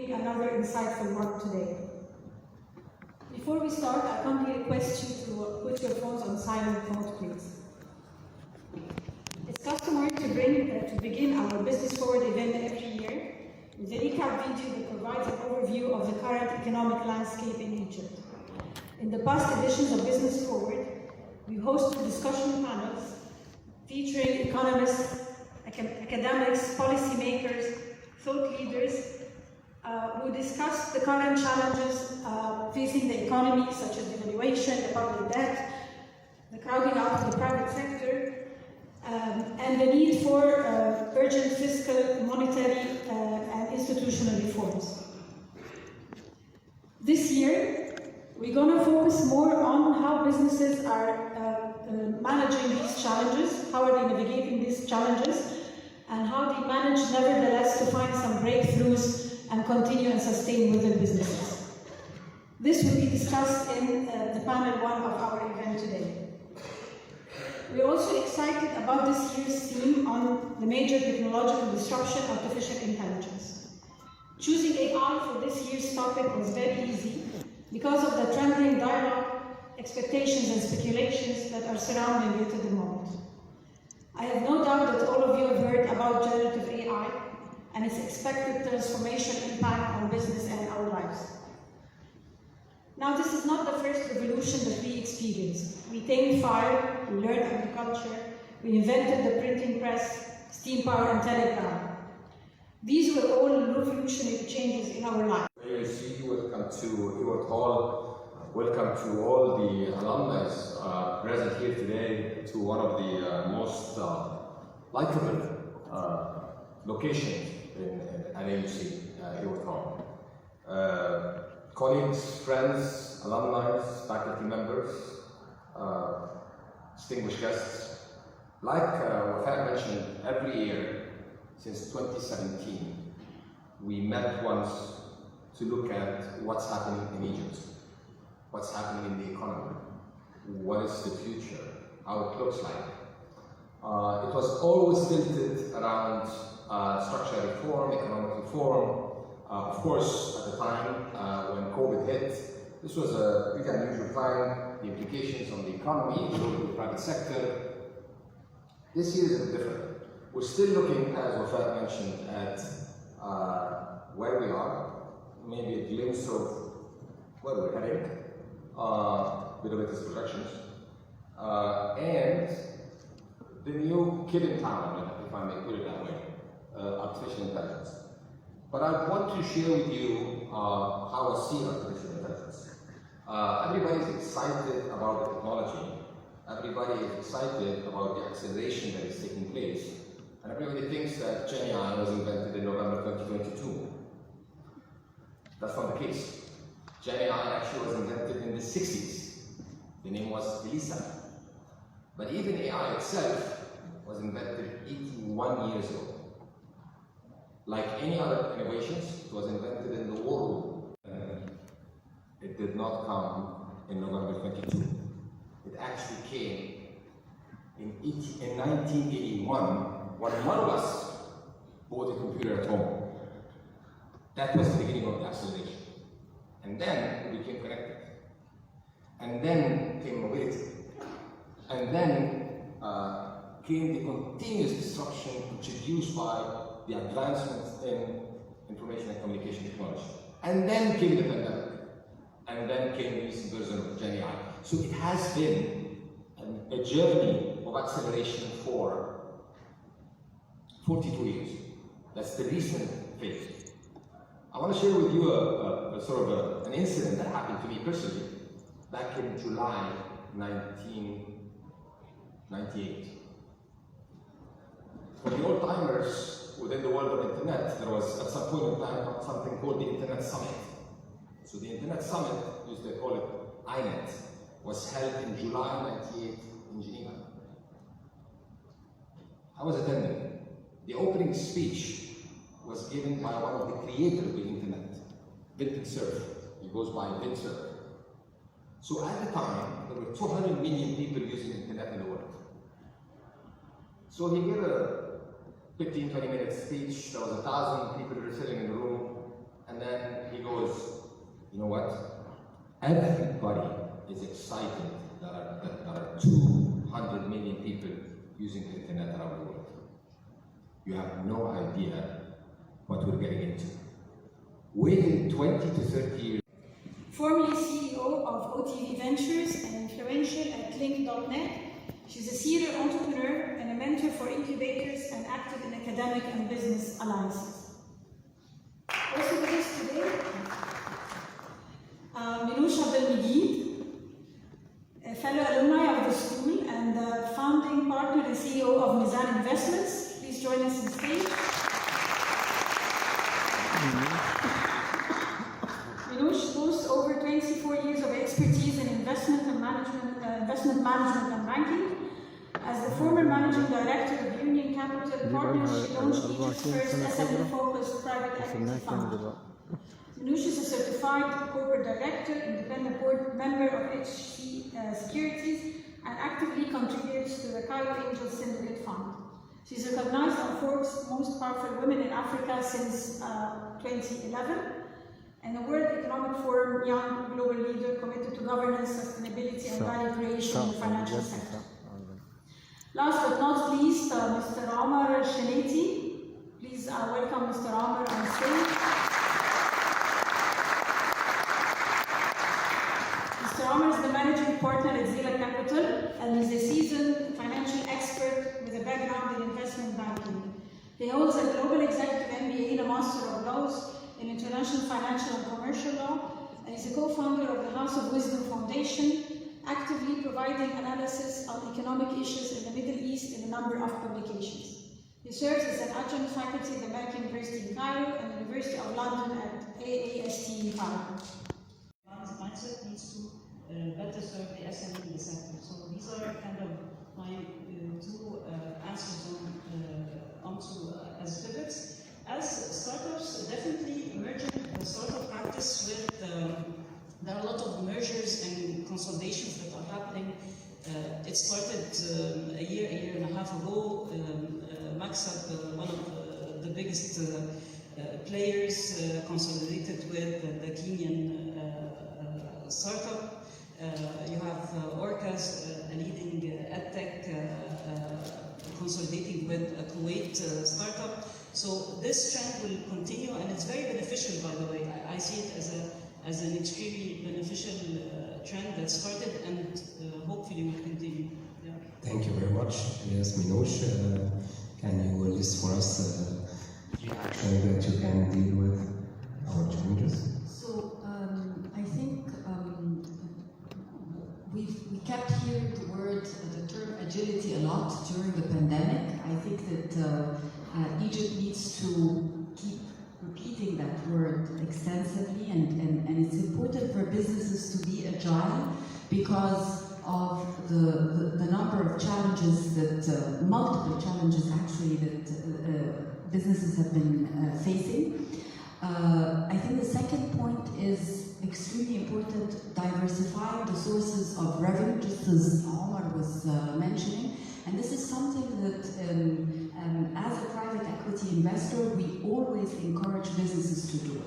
doing another insightful work today. Before we start, I kindly request you to put your phones on silent mode, please. It's customary to begin our Business Forward event every year with a recap video that provides an overview of the current economic landscape in Egypt. In the past editions of Business Forward, we hosted discussion panels featuring economists, academics, policymakers, thought leaders who discussed the current challenges facing the economy, such as devaluation, the public debt, the crowding out of the private sector, and the need for urgent fiscal, monetary, and institutional reforms. This year, we're going to focus more on how businesses are managing these challenges, how are they navigating these challenges, and how they manage nevertheless to find some breakthroughs and continue and sustain within businesses. This will be discussed in the panel 1 of our event today. We're also excited about this year's theme on the major technological disruption, artificial intelligence. Choosing AI for this year's topic was very easy because of the trending dialogue, expectations and speculations that are surrounding it at the moment. I have no doubt that all of you have heard about generative AI and its expected transformational impact on business and our lives. Now, this is not the first revolution that we experienced. We tamed fire, we learned agriculture, we invented the printing press, steam power and telegraph. These were all revolutionary changes in our lives. Welcome to Ewart Hall. Welcome to all the alumni present here today to one of the most likable locations in an agency, Ewart Hall. Colleagues, friends, alumni, faculty members, distinguished guests. Like Wafat mentioned, every year since 2017, we met once to look at what's happening in Egypt, what's happening in the economy, what is the future, how it looks like. It was always tilted around structural reform, economic reform. Of course, at the time when COVID hit, this was a really unusual time, the implications on the economy, the private sector. This year is a bit different. We're still looking, as Wafat mentioned, at where we are, maybe a glimpse of where we're heading, with the latest projections, and the new kid in town, if I may put it that way, artificial intelligence. But I want to share with you how I see artificial intelligence. Everybody's excited about the technology. Everybody is excited about the acceleration that is taking place. And everybody thinks that GenAI was invented in November 2022. That's not the case. GenAI actually was invented in the 60s. The name was Elisa. But even AI itself was invented 81 years ago. Like any other innovations, it was invented in the war room. It did not come in November 22. It actually came in 1981 when one of us bought a computer at home. That was the beginning of the acceleration. And then we became connected. And then came mobility. And then came the continuous disruption introduced by the advancements in information and communication technology. And then came the pandemic. And then came the recent version of GenAI. So it has been a journey of acceleration for 42 years. That's the recent phase. I want to share with you an incident that happened to me personally back in July 1998. For the old-timers within the world of internet, there was at some point in time something called the Internet Summit. So the Internet Summit, as they call it, INET, was held in July 98 in Geneva. I was attending. The opening speech was given by one of the creators of the internet, Vint Cerf. He goes by Vint Cerf. So at the time, there were 200 million people using the internet in the world. So he gave a 15-20 minute speech. There was 1,000 people sitting in the room, and then cited that are 200 million people using the internet around the world. You have no idea what we're getting into. Within 20 to 30 years. Formerly CEO of OTV Ventures and influential at Link.net, she's a serial entrepreneur and a mentor for incubators and active in academic and business alliances. Also with us today, Minouche Abdelmegid, a fellow alumni of the school and the founding partner and CEO of Mizan Investments. Please join us on stage. Minouche boasts over 24 years of expertise in investment management and banking. As the former managing director of Union Capital Partners, she launched Egypt's first SME-focused private equity fund. Minouche is a certified corporate director, independent board member of HC Securities, and actively contributes to the Cairo Angel Syndicate Fund. She's recognized on Forbes' Most Powerful Women in Africa since 2011, and the World Economic Forum Young Global Leader committed to governance, sustainability, and value creation in the financial sector. Last but not least, Mr. Omar Sheneti. Please welcome Mr. Omar on stage. Mr. Omar is the managing partner at Zila Capital and is a seasoned financial expert with a background in investment banking. He holds a global executive MBA and a Master of Laws in International Financial and Commercial Law, and is a co-founder of the House of Wisdom Foundation, actively providing analysis on economic issues in the Middle East in a number of publications. He serves as an adjunct faculty at the American University in Cairo and the University of London at AAST in Cairo. Mindset needs to better serve the SME in the sector. So these are kind of my two answers onto as pivots. As startups, definitely merging the startup practice with there are a lot of mergers and consolidations that are happening. It started a year and a half ago. Maxab, one of the biggest players, consolidated with the Kenyan startup. You have Organise, a leading edtech, consolidating with a Kuwait startup. So this trend will continue, and it's very beneficial, by the way. I see it as an extremely beneficial trend that started, and hopefully will continue. Yeah. Thank you very much. Yes, Minouche, can you list for us the actions that you can deal with our challenges? So I think we kept hearing the term agility a lot during the pandemic. I think that Egypt needs to keep repeating that word extensively, and it's important for businesses to be agile because of the number of challenges that, multiple challenges actually, that businesses have been facing. I think the second point is extremely important, diversifying the sources of revenue, just as Omar was mentioning. And this is something that, as a private equity investor, we always encourage businesses to do it.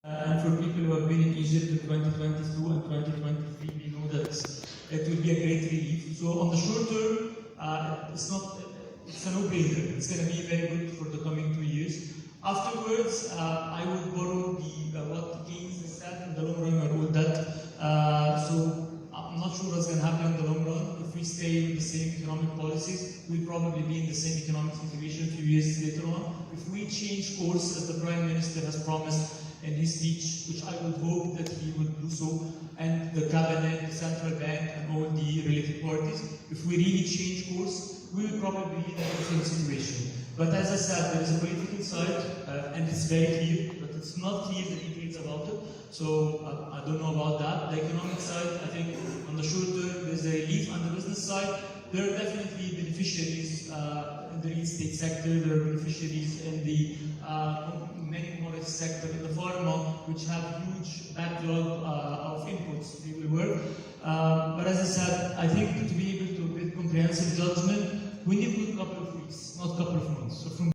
And for people who have been in Egypt in 2022 and 2023, we know that it will be a great relief. So on the short term, it's a no-brainer. It's going to be very good for the coming 2 years. Afterwards, I would borrow what Keynes said in the long run and all that. So I'm not sure what's going to happen in the long run. If we stay with the same economic policies, we'll probably be in the same economic situation a few years later on. If we change course, as the Prime Minister has promised in his speech, which I would hope that he would do so, and the cabinet, the central bank, and all the related parties, if we really change course, we will probably be in a different situation. But as I said, there is a political side, and it's very clear, but it's not clear the details about it. So I don't know about that. The economic side, I think on the short term, there's a relief. On the business side, there are definitely beneficiaries in the real estate sector, there are beneficiaries in the many commodity sector, in the pharma, which have huge backlog of inputs they will work. But as I said, I think to be able to make comprehensive judgment, we need a couple of weeks, not a couple of months. So from